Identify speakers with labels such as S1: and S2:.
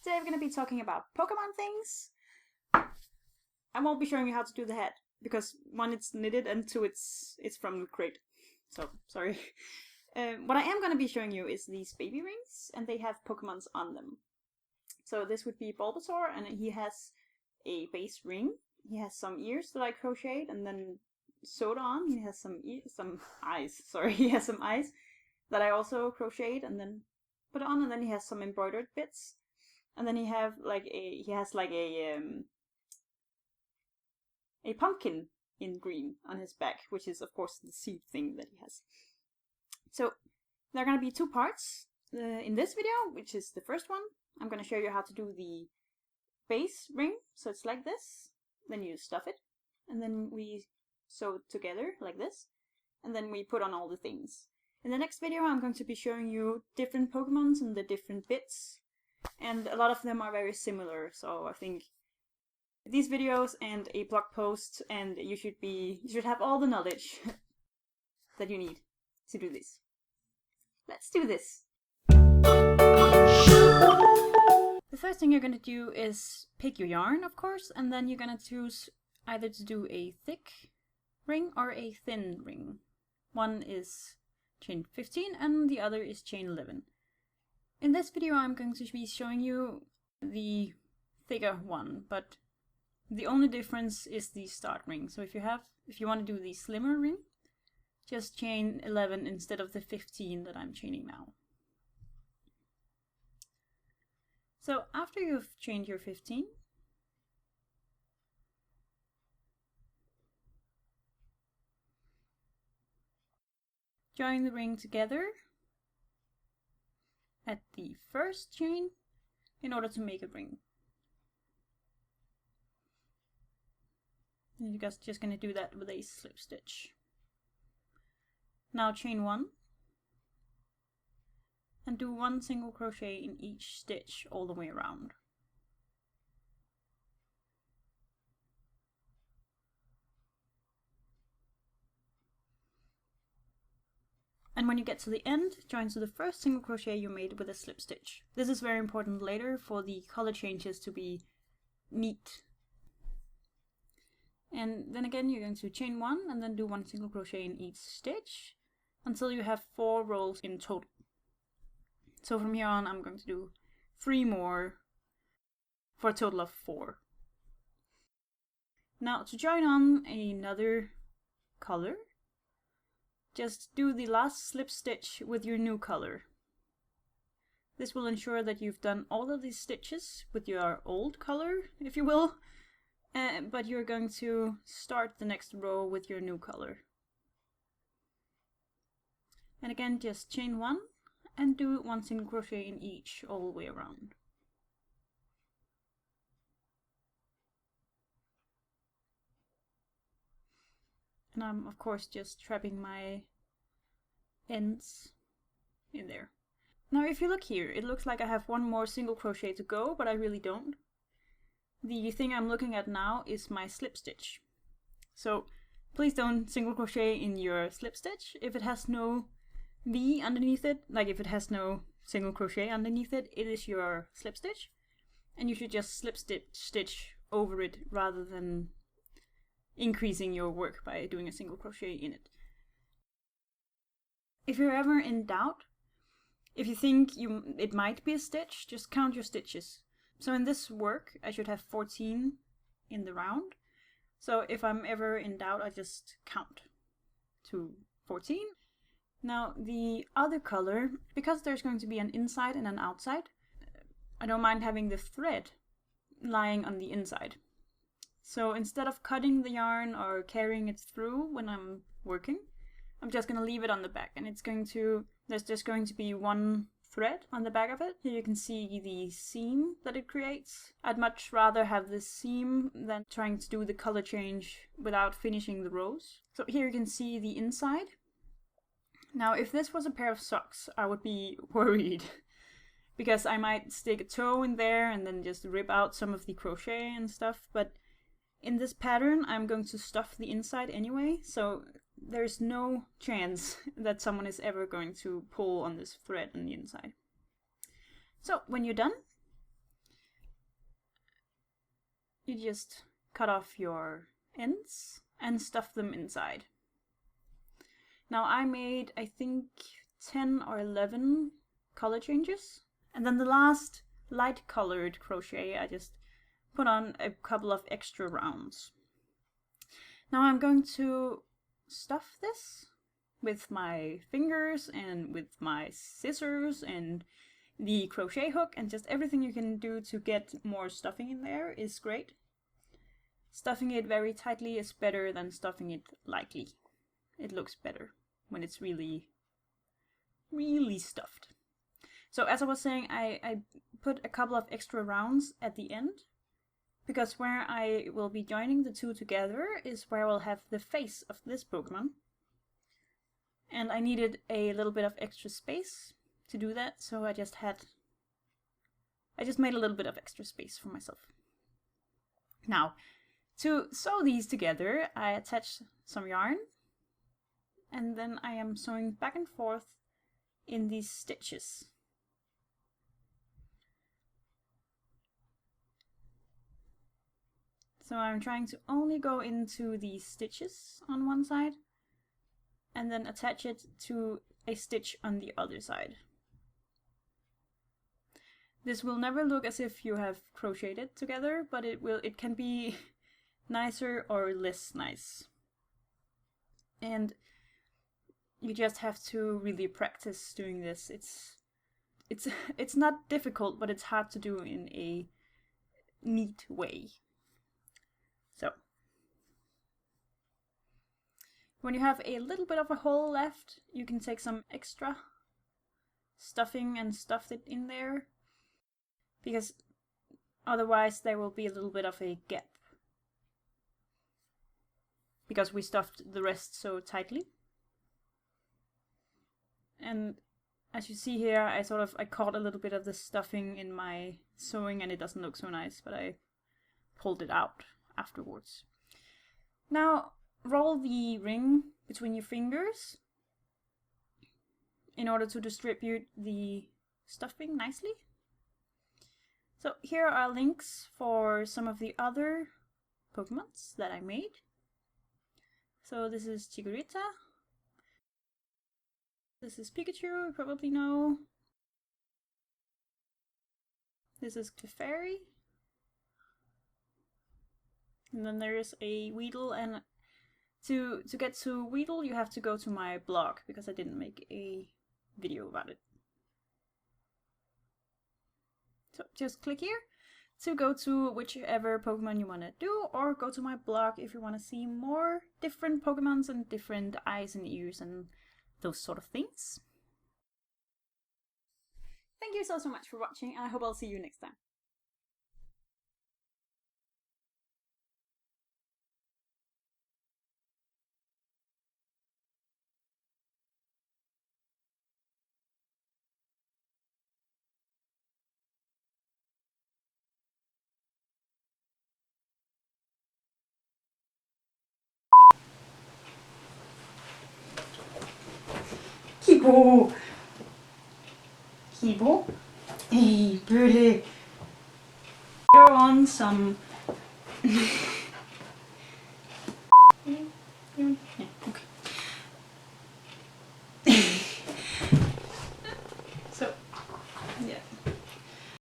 S1: Today we're going to be talking about Pokemon things. I won't be showing you how to do the head, because one, it's knitted, and two, it's from the crate. So, sorry. What I am going to be showing you is these baby rings, and they have Pokemons on them. So this would be Bulbasaur, and he has a base ring. He has some ears that I crocheted and then sewed on. He has some eyes. Sorry, he has some eyes that I also crocheted and then put on, and then he has some embroidered bits. And then he has like a pumpkin in green on his back, which is of course the seed thing that he has. So there are going to be two parts in this video, which is the first one. I'm going to show you how to do the base ring. So it's like this. Then you stuff it, and then we sew it together like this, and then we put on all the things. In the next video I'm going to be showing you different Pokemons and the different bits, and a lot of them are very similar, so I think these videos and a blog post, and you should have all the knowledge that you need to do this. Let's do this! The first thing you're going to do is pick your yarn, of course, and then you're going to choose either to do a thick ring or a thin ring. One is chain 15 and the other is chain 11. In this video I'm going to be showing you the thicker one, but the only difference is the start ring. So if you want to do the slimmer ring, just chain 11 instead of the 15 that I'm chaining now. So after you've chained your 15, join the ring together at the first chain in order to make a ring. And you're just going to do that with a slip stitch. Now chain 1 and do 1 single crochet in each stitch all the way around. And when you get to the end, join to the first single crochet you made with a slip stitch. This is very important later for the color changes to be neat. And then again you're going to chain 1 and then do 1 single crochet in each stitch until you have 4 rows in total. So from here on I'm going to do 3 more for a total of 4. Now to join on another color, just do the last slip stitch with your new color. This will ensure that you've done all of these stitches with your old color, if you will, but you're going to start the next row with your new color. And again, just chain 1 and do 1 single crochet in each all the way around. And I'm of course just trapping my ends in there. Now if you look here, it looks like I have 1 more single crochet to go, but I really don't. The thing I'm looking at now is my slip stitch. So please don't single crochet in your slip stitch if it has no V underneath it, like if it has no single crochet underneath it, it is your slip stitch, and you should just slip stitch over it rather than increasing your work by doing a single crochet in it. If you're ever in doubt, if you think it might be a stitch, just count your stitches. So in this work I should have 14 in the round, so if I'm ever in doubt I just count to 14. Now the other color, because there's going to be an inside and an outside, I don't mind having the thread lying on the inside. So instead of cutting the yarn or carrying it through when I'm working, I'm just going to leave it on the back, and there's just going to be 1 thread on the back of it. Here you can see the seam that it creates. I'd much rather have this seam than trying to do the color change without finishing the rows. So here you can see the inside. Now if this was a pair of socks I would be worried because I might stick a toe in there and then just rip out some of the crochet and stuff, but in this pattern I'm going to stuff the inside anyway, so there's no chance that someone is ever going to pull on this thread on the inside. So when you're done, you just cut off your ends and stuff them inside. Now I made, I think, 10 or 11 color changes. And then the last light colored crochet, I just put on a couple of extra rounds. Now I'm going to stuff this with my fingers and with my scissors and the crochet hook, and just everything you can do to get more stuffing in there is great. Stuffing it very tightly is better than stuffing it lightly. It looks better when it's really stuffed. So as I was saying, I put a couple of extra rounds at the end, because where I will be joining the two together is where I will have the face of this Pokemon. And I needed a little bit of extra space to do that, so I just made a little bit of extra space for myself. Now, to sew these together, I attach some yarn, and then I am sewing back and forth in these stitches. So I'm trying to only go into these stitches on one side, and then attach it to a stitch on the other side. This will never look as if you have crocheted together, but it can be nicer or less nice. And you just have to really practice doing this. It's not difficult, but it's hard to do in a neat way. So when you have a little bit of a hole left, you can take some extra stuffing and stuff it in there, because otherwise there will be a little bit of a gap, because we stuffed the rest so tightly. And as you see here, I caught a little bit of the stuffing in my sewing, and it doesn't look so nice, but I pulled it out afterwards. Now roll the ring between your fingers in order to distribute the stuffing nicely. So here are links for some of the other Pokemons that I made. So this is Chicorita. This is Pikachu, you probably know. This is Clefairy. And then there is a Weedle, and to get to Weedle you have to go to my blog, because I didn't make a video about it. So just click here to go to whichever Pokemon you want to do, or go to my blog if you want to see more different Pokemons and different eyes and ears and those sort of things. Thank you so much for watching, and I hope I'll see you next time.
S2: Kibo! Kibo? Hey, Bølle!
S1: You're on some